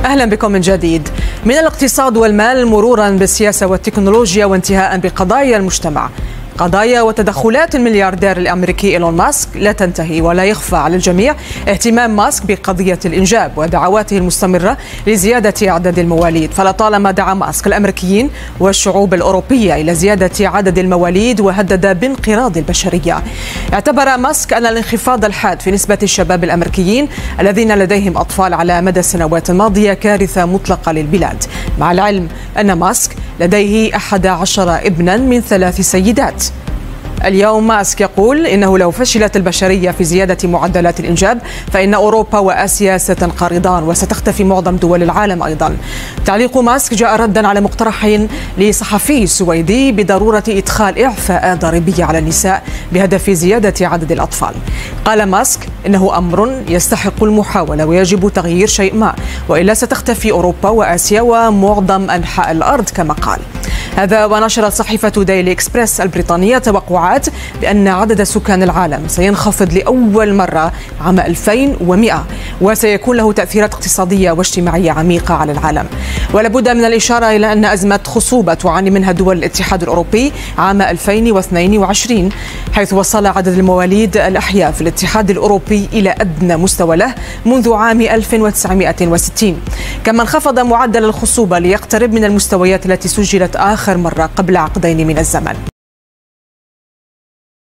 أهلا بكم من جديد. من الاقتصاد والمال مرورا بالسياسة والتكنولوجيا وانتهاء بقضايا المجتمع. قضايا وتدخلات الملياردير الأمريكي إيلون ماسك لا تنتهي، ولا يخفى على الجميع اهتمام ماسك بقضية الإنجاب ودعواته المستمرة لزيادة عدد المواليد. فلطالما دعا ماسك الأمريكيين والشعوب الأوروبية إلى زيادة عدد المواليد وهدد بانقراض البشرية. اعتبر ماسك أن الانخفاض الحاد في نسبة الشباب الأمريكيين الذين لديهم أطفال على مدى السنوات الماضية كارثة مطلقة للبلاد، مع العلم أن ماسك لديه 11 ابنا من 3 سيدات. اليوم ماسك يقول إنه لو فشلت البشرية في زيادة معدلات الإنجاب فإن أوروبا وآسيا ستنقرضان وستختفي معظم دول العالم أيضا. تعليق ماسك جاء ردا على مقترح لصحفي سويدي بضرورة إدخال إعفاءات ضريبية على النساء بهدف زيادة عدد الأطفال. قال ماسك إنه أمر يستحق المحاولة ويجب تغيير شيء ما، وإلا ستختفي أوروبا وآسيا ومعظم أنحاء الأرض كما قال. هذا ونشرت صحيفة ديلي إكسبريس البريطانية توقعات بأن عدد سكان العالم سينخفض لأول مرة عام 2100 وسيكون له تأثيرات اقتصادية واجتماعية عميقة على العالم. ولابد من الإشارة إلى أن أزمة خصوبة تعاني منها دول الاتحاد الأوروبي عام 2022، حيث وصل عدد المواليد الأحياء في الاتحاد الأوروبي إلى أدنى مستوى له منذ عام 1960. كما انخفض معدل الخصوبة ليقترب من المستويات التي سجلت آخر مرة قبل عقدين من الزمن.